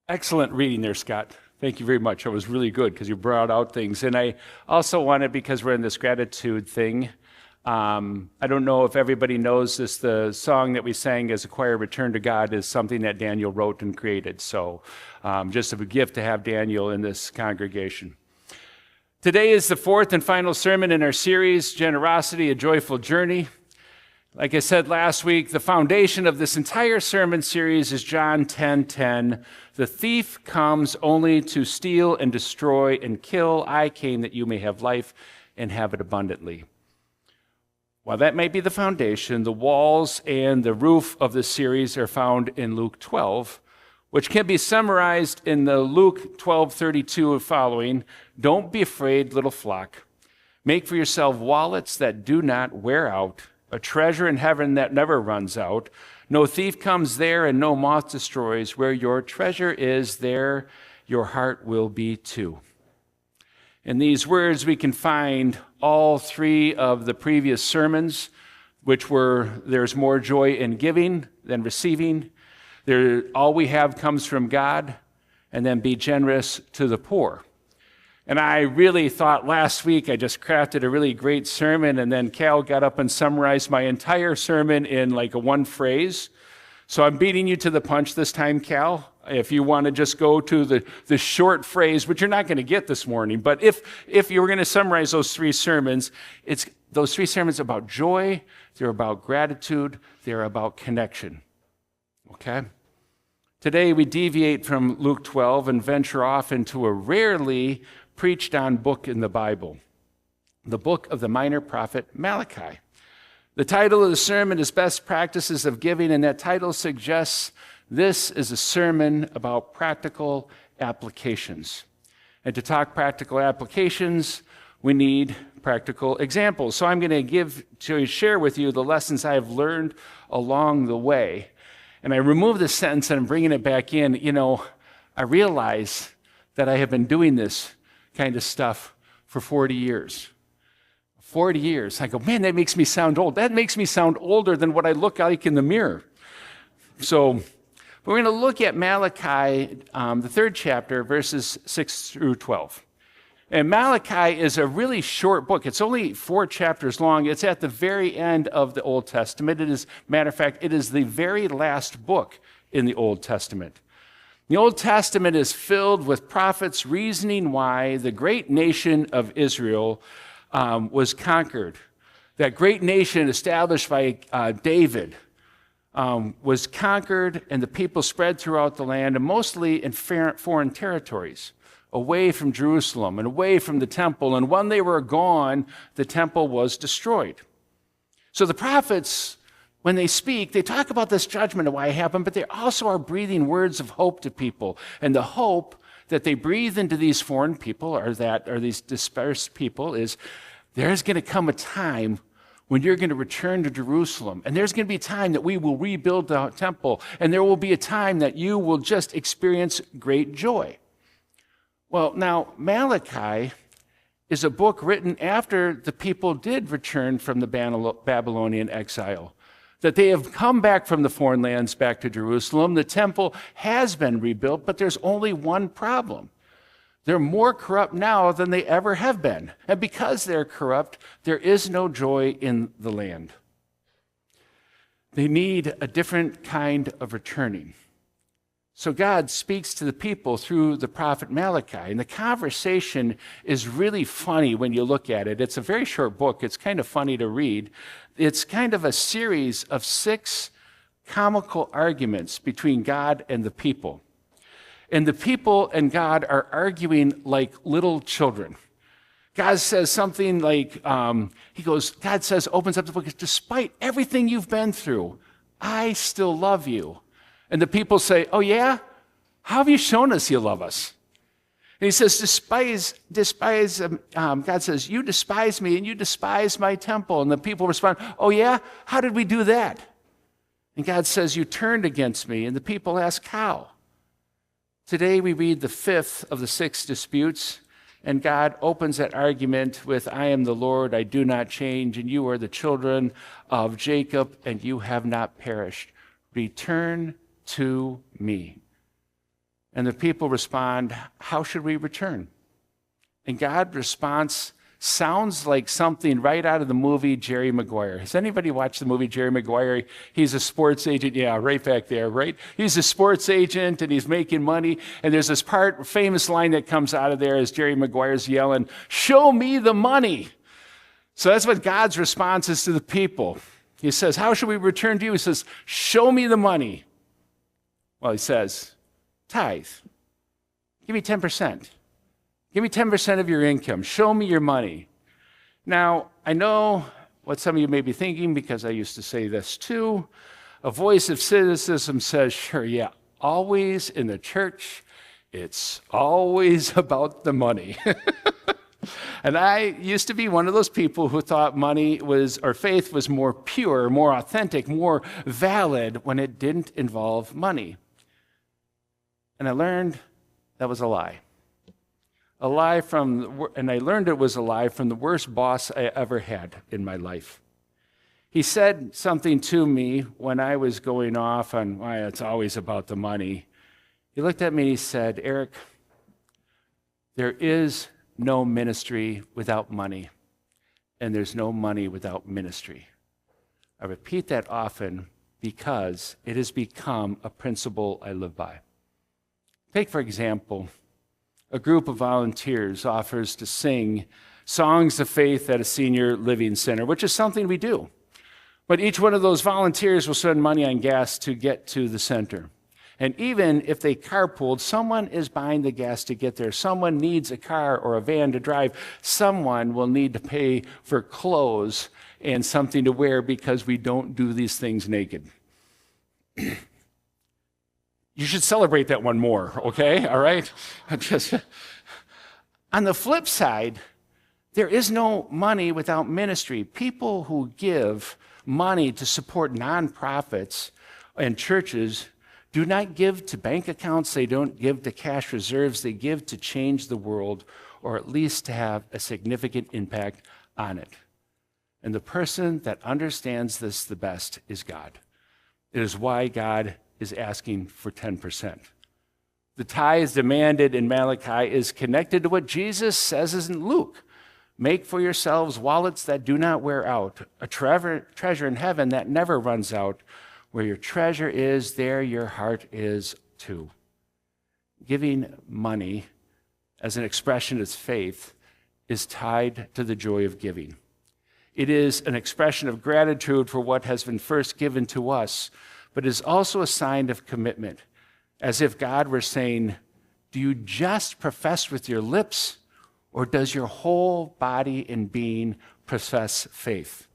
Excellent reading there, Scott. Thank you very much. That was really good because you brought out things. And I also wanted, because we're in this gratitude thing, I don't know if everybody knows this, the song that we sang as a choir, Return to God, is something that Daniel wrote and created. So just a gift to have Daniel in this congregation. Today is the fourth and final sermon in our series, Generosity, a Joyful Journey. Like I said last week, the foundation of this entire sermon series is John 10:10. The thief comes only to steal and destroy and kill. I came that you may have life and have it abundantly. While that may be the foundation, the walls and the roof of this series are found in Luke 12, which can be summarized in the Luke 12:32 following. Don't be afraid, little flock. Make for yourself wallets that do not wear out, a treasure in heaven that never runs out. No thief comes there and no moth destroys. Where your treasure is, there your heart will be too. In these words, we can find all three of the previous sermons, which were, there's more joy in giving than receiving. All we have comes from God, and then be generous to the poor. And I really thought last week I just crafted a really great sermon, and then Cal got up and summarized my entire sermon in like a one phrase. So I'm beating you to the punch this time, Cal. If you want to just go to the short phrase, which you're not going to get this morning, but if you were going to summarize those three sermons, it's those three sermons about joy, they're about gratitude, they're about connection. Okay? Today we deviate from Luke 12 and venture off into a rarely preached on book in the Bible, the book of the minor prophet Malachi. The title of the sermon is Best Practices of Giving, and that title suggests this is a sermon about practical applications. And to talk practical applications, we need practical examples. So I'm going to share with you the lessons I have learned along the way. And I remove the sentence and I'm bringing it back in. You know, I realize that I have been doing this kind of stuff for 40 years. 40 years. I go, man, that makes me sound old. That makes me sound older than what I look like in the mirror. So we're going to look at Malachi, the third chapter, verses 6 through 12. And Malachi is a really short book. It's only 4 chapters long. It's at the very end of the Old Testament. Matter of fact, it is the very last book in the Old Testament. The Old Testament is filled with prophets reasoning why the great nation of Israel was conquered. That great nation established by David was conquered, and the people spread throughout the land, and mostly in foreign territories, away from Jerusalem and away from the temple. And when they were gone, the temple was destroyed. So the prophets, when they speak, they talk about this judgment of why it happened, but they also are breathing words of hope to people. And the hope that they breathe into these foreign people, or these dispersed people, is there's going to come a time when you're going to return to Jerusalem. And there's going to be a time that we will rebuild the temple. And there will be a time that you will just experience great joy. Well, now, Malachi is a book written after the people did return from the Babylonian exile, that they have come back from the foreign lands back to Jerusalem. The temple has been rebuilt, but there's only one problem. They're more corrupt now than they ever have been. And because they're corrupt, there is no joy in the land. They need a different kind of returning. So God speaks to the people through the prophet Malachi. And the conversation is really funny when you look at it. It's a very short book. It's kind of funny to read. It's kind of a series of 6 comical arguments between God and the people. And the people and God are arguing like little children. God says something like, God says, opens up the book, despite everything you've been through, I still love you. And the people say, oh yeah? How have you shown us you love us? And he says, God says, you despise me and you despise my temple. And the people respond, oh yeah? How did we do that? And God says, you turned against me. And the people ask, how? Today we read the 5th of the 6 disputes, and God opens that argument with, I am the Lord, I do not change, and you are the children of Jacob, and you have not perished. Return to me. And the people respond, how should we return? And God's response sounds like something right out of the movie Jerry Maguire. Has anybody watched the movie Jerry Maguire? He's a sports agent. Yeah, right back there, right? He's a sports agent and he's making money. And there's this famous line that comes out of there as Jerry Maguire's yelling, show me the money. So that's what God's response is to the people. He says, how should we return to you? He says, show me the money. Well, he says, tithe. Give me 10%. Give me 10% of your income. Show me your money. Now, I know what some of you may be thinking because I used to say this too. A voice of cynicism says, sure, yeah, always in the church, it's always about the money. And I used to be one of those people who thought faith was more pure, more authentic, more valid when it didn't involve money. And I learned that was a lie. And I learned it was a lie from the worst boss I ever had in my life. He said something to me when I was going off on why it's always about the money. He looked at me and he said, Eric, there is no ministry without money, and there's no money without ministry. I repeat that often because it has become a principle I live by. Take, for example, a group of volunteers offers to sing songs of faith at a senior living center, which is something we do. But each one of those volunteers will spend money on gas to get to the center. And even if they carpooled, someone is buying the gas to get there. Someone needs a car or a van to drive. Someone will need to pay for clothes and something to wear because we don't do these things naked. You should celebrate that one more, okay? All right? On the flip side, there is no money without ministry. People who give money to support nonprofits and churches do not give to bank accounts. They don't give to cash reserves. They give to change the world, or at least to have a significant impact on it. And the person that understands this the best is God. It is why God is asking for 10%. The tithe demanded in Malachi is connected to what Jesus says in Luke. Make for yourselves wallets that do not wear out, a treasure in heaven that never runs out. Where your treasure is, there your heart is too. Giving money as an expression of faith is tied to the joy of giving. It is an expression of gratitude for what has been first given to us, but is also a sign of commitment, as if God were saying, do you just profess with your lips, or does your whole body and being profess faith?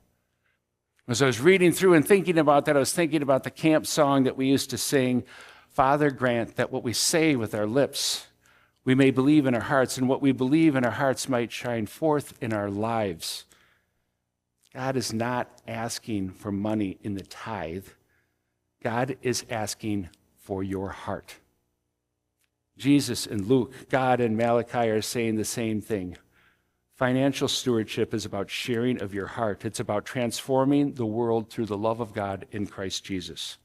As I was reading through and thinking about that, I was thinking about the camp song that we used to sing, Father, grant that what we say with our lips, we may believe in our hearts, and what we believe in our hearts might shine forth in our lives. God is not asking for money in the tithe. God is asking for your heart. Jesus and Luke, God and Malachi are saying the same thing. Financial stewardship is about sharing of your heart. It's about transforming the world through the love of God in Christ Jesus.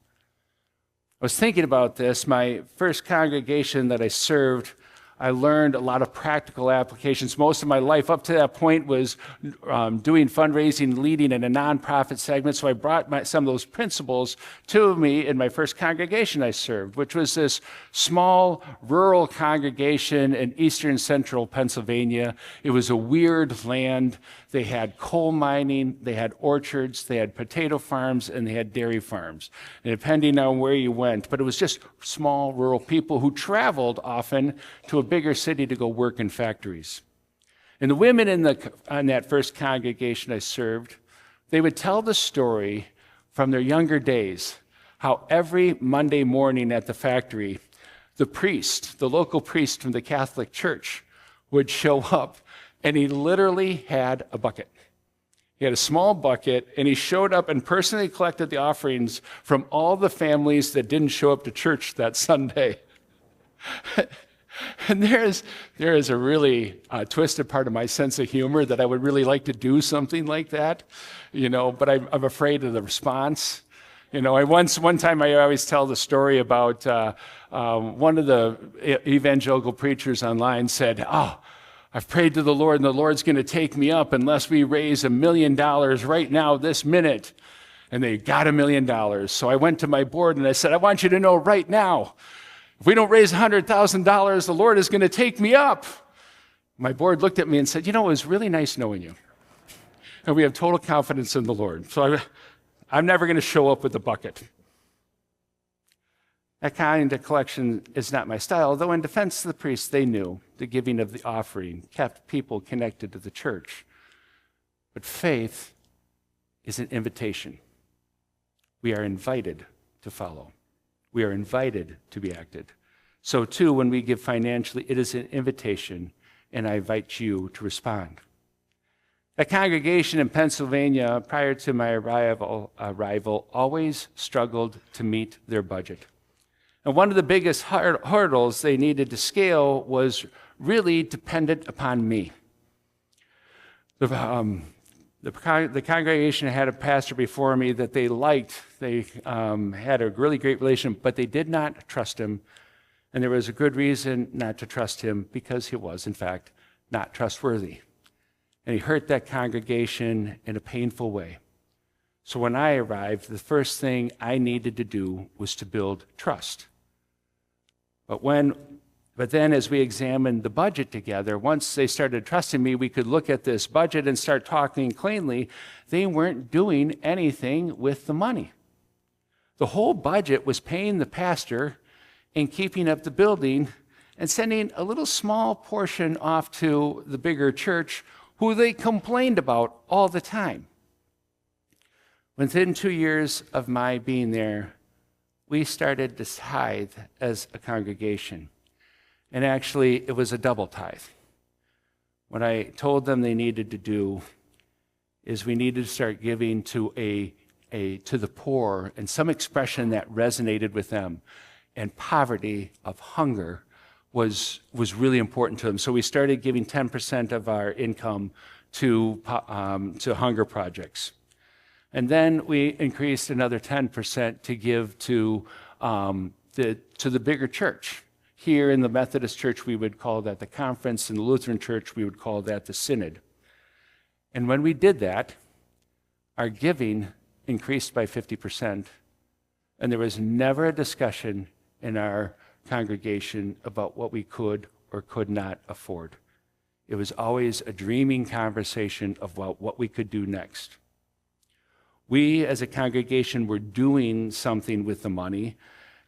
I was thinking about this. My first congregation that I served, I learned a lot of practical applications. Most of my life up to that point was doing fundraising, leading in a nonprofit segment. So I brought some of those principles to me in my first congregation I served, which was this small rural congregation in eastern central Pennsylvania. It was a weird land. They had coal mining, they had orchards, they had potato farms, and they had dairy farms, and depending on where you went. But it was just small rural people who traveled often to a bigger city to go work in factories. And the women on that first congregation I served, they would tell the story from their younger days, how every Monday morning at the factory, the local priest from the Catholic Church, would show up, and he literally had a bucket. He had a small bucket, and he showed up and personally collected the offerings from all the families that didn't show up to church that Sunday. And there is a really twisted part of my sense of humor that I would really like to do something like that, but I'm afraid of the response. One time I always tell the story about one of the evangelical preachers online said, "Oh, I've prayed to the Lord, and the Lord's going to take me up unless we raise $1 million right now, this minute." And they got $1 million. So I went to my board and I said, "I want you to know right now, if we don't raise $100,000, the Lord is going to take me up." My board looked at me and said, "It was really nice knowing you. And we have total confidence in the Lord. So I'm never going to show up with a bucket." That kind of collection is not my style, though in defense of the priests, they knew the giving of the offering kept people connected to the church. But faith is an invitation. We are invited to follow. We are invited to be acted. So too, when we give financially, it is an invitation, and I invite you to respond. That congregation in Pennsylvania, prior to my arrival, always struggled to meet their budget. And one of the biggest hurdles they needed to scale was really dependent upon me. The congregation had a pastor before me that they liked. They had a really great relation, but they did not trust him. And there was a good reason not to trust him, because he was, in fact, not trustworthy. And he hurt that congregation in a painful way. So when I arrived, the first thing I needed to do was to build trust. But then as we examined the budget together, once they started trusting me, we could look at this budget and start talking cleanly. They weren't doing anything with the money. The whole budget was paying the pastor and keeping up the building and sending a little small portion off to the bigger church, who they complained about all the time. Within 2 years of my being there, we started to tithe as a congregation. And actually, it was a double tithe. What I told them they needed to do is we needed to start giving to to the poor, and some expression that resonated with them. And poverty of hunger was really important to them. So we started giving 10% of our income to hunger projects. And then we increased another 10% to give to the bigger church. Here in the Methodist Church, we would call that the conference. In the Lutheran Church, we would call that the synod. And when we did that, our giving increased by 50%. And there was never a discussion in our congregation about what we could or could not afford. It was always a dreaming conversation about what we could do next. We as a congregation were doing something with the money,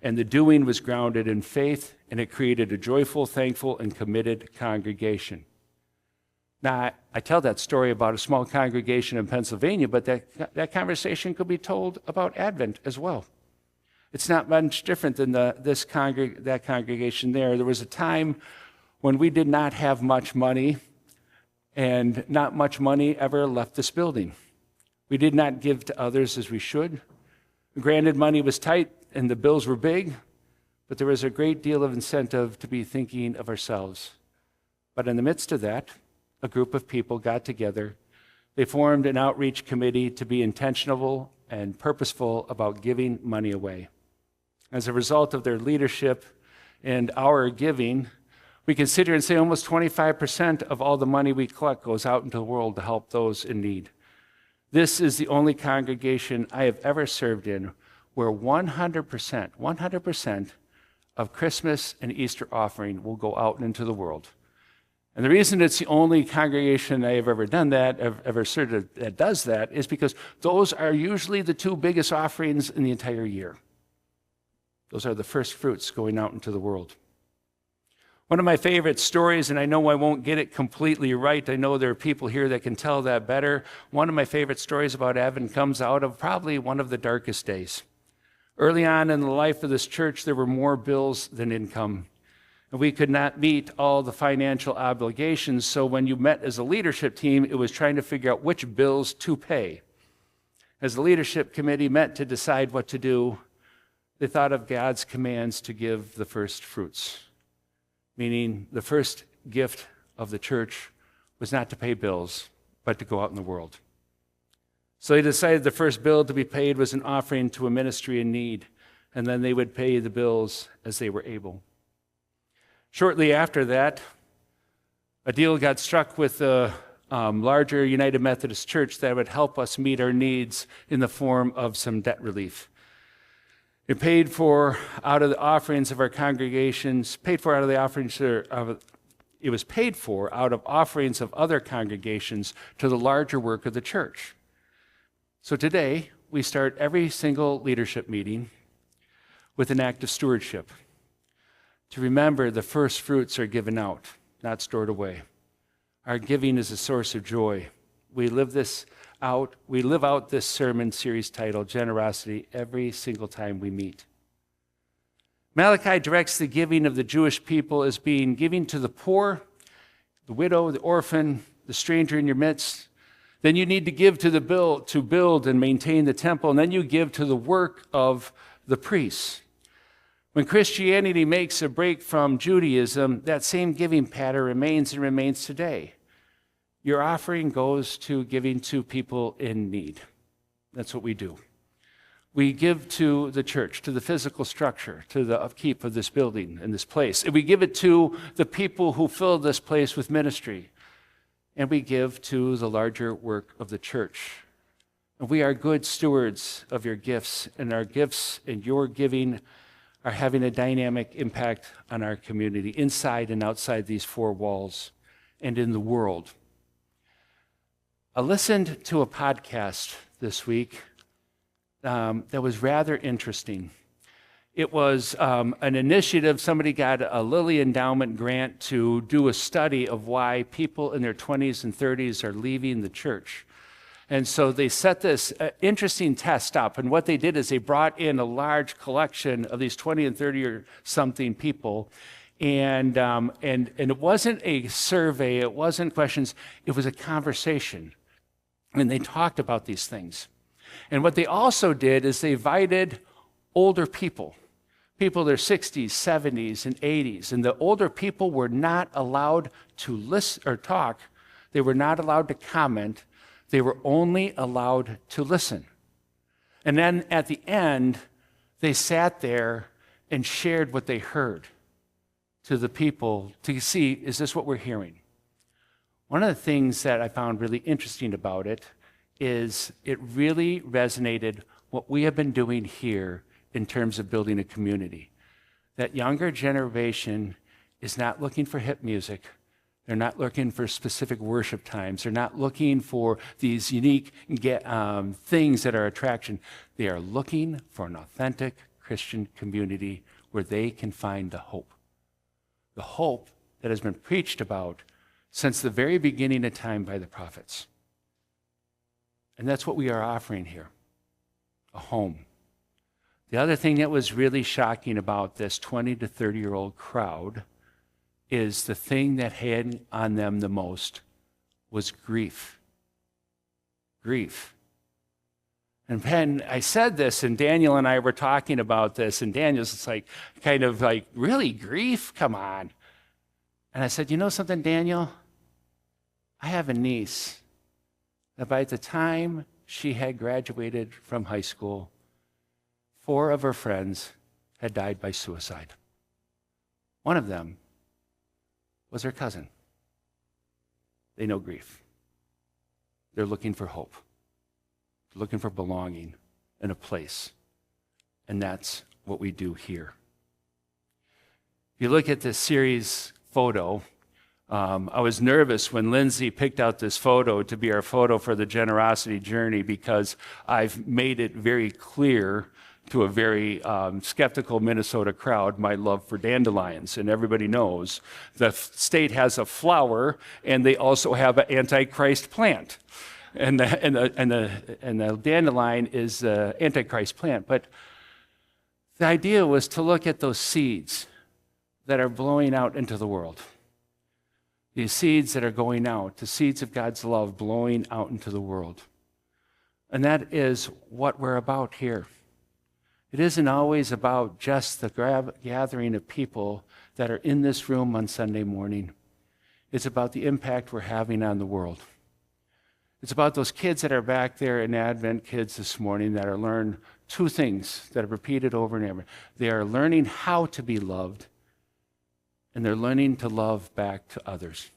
and the doing was grounded in faith, and it created a joyful, thankful, and committed congregation. Now, I tell that story about a small congregation in Pennsylvania, but that conversation could be told about Advent as well. It's not much different than that congregation there. There was a time when we did not have much money, and not much money ever left this building. We did not give to others as we should. Granted, money was tight and the bills were big, but there was a great deal of incentive to be thinking of ourselves. But in the midst of that, a group of people got together. They formed an outreach committee to be intentional and purposeful about giving money away. As a result of their leadership and our giving, we can sit here and say almost 25% of all the money we collect goes out into the world to help those in need. This is the only congregation I have ever served in where 100% of Christmas and Easter offering will go out into the world. And the reason it's the only congregation I have ever done that, ever served that does that, is because those are usually the two biggest offerings in the entire year. Those are the first fruits going out into the world. One of my favorite stories, and I know I won't get it completely right. I know there are people here that can tell that better. One of my favorite stories about Advent comes out of probably one of the darkest days. Early on in the life of this church, there were more bills than income. And we could not meet all the financial obligations. So when you met as a leadership team, it was trying to figure out which bills to pay. As the leadership committee met to decide what to do, they thought of God's commands to give the first fruits, meaning the first gift of the church was not to pay bills, but to go out in the world. So they decided the first bill to be paid was an offering to a ministry in need, and then they would pay the bills as they were able. Shortly after that, a deal got struck with the larger United Methodist Church that would help us meet our needs in the form of some debt relief. It paid for out of the offerings of our congregations, it was paid for out of offerings of other congregations to the larger work of the church. So today, we start every single leadership meeting with an act of stewardship. To remember, the first fruits are given out, not stored away. Our giving is a source of joy. We live out this sermon series titled Generosity every single time we meet. Malachi directs the giving of the Jewish people as being giving to the poor, the widow, the orphan, the stranger in your midst. Then you need to give to build and maintain the temple, and then you give to the work of the priests. When Christianity makes a break from Judaism, that same giving pattern remains today. Your offering goes to giving to people in need. That's what we do. We give to the church, to the physical structure, to the upkeep of this building and this place. And we give it to the people who fill this place with ministry. And we give to the larger work of the church. And we are good stewards of your gifts, and our gifts and your giving are having a dynamic impact on our community, inside and outside these four walls, and in the world. I listened to a podcast this week that was rather interesting. It was an initiative. Somebody got a Lilly Endowment grant to do a study of why people in their 20s and 30s are leaving the church. And so they set this interesting test up. And what they did is they brought in a large collection of these 20 and 30 or something people. And it wasn't a survey, it wasn't questions, it was a conversation. And they talked about these things. And what they also did is they invited older people in their 60s, 70s, and 80s. And the older people were not allowed to listen or talk. They were not allowed to comment. They were only allowed to listen. And then at the end, they sat there and shared what they heard to the people to see, is this what we're hearing? One of the things that I found really interesting about it is it really resonated what we have been doing here in terms of building a community. That younger generation is not looking for hip music. They're not looking for specific worship times. They're not looking for these unique things that are attraction. They are looking for an authentic Christian community where they can find the hope that has been preached about since the very beginning of time by the prophets. And that's what we are offering here, a home. The other thing that was really shocking about this 20 to 30-year-old crowd is the thing that had on them the most was grief. Grief. And Penn, I said this, and Daniel and I were talking about this, and Daniel's just like, kind of like, really, grief? Come on. And I said, you know something, Daniel? I have a niece that by the time she had graduated from high school, 4 of her friends had died by suicide. One of them was her cousin. They know grief. They're looking for hope, looking for belonging in a place. And that's what we do here. If you look at this series photo, I was nervous when Lindsay picked out this photo to be our photo for the generosity journey because I've made it very clear to a very skeptical Minnesota crowd my love for dandelions. And everybody knows the state has a flower and they also have an Antichrist plant. And the dandelion is the Antichrist plant. But the idea was to look at those seeds that are blowing out into the world. These seeds that are going out, the seeds of God's love blowing out into the world. And that is what we're about here. It isn't always about just the gathering of people that are in this room on Sunday morning. It's about the impact we're having on the world. It's about those kids that are back there in Advent Kids this morning that are learning two things that are repeated over and over. They are learning how to be loved, and they're learning to love back to others.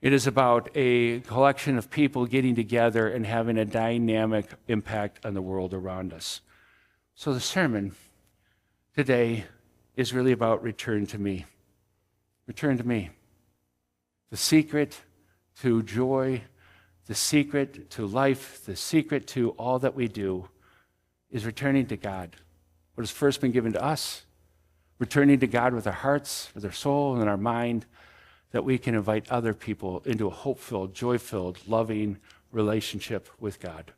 It is about a collection of people getting together and having a dynamic impact on the world around us. So the sermon today is really about return to me. Return to me. The secret to joy, the secret to life, the secret to all that we do is returning to God. What has first been given to us, returning to God with our hearts, with our soul, and our mind, that we can invite other people into a hope-filled, joy-filled, loving relationship with God.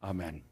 Amen.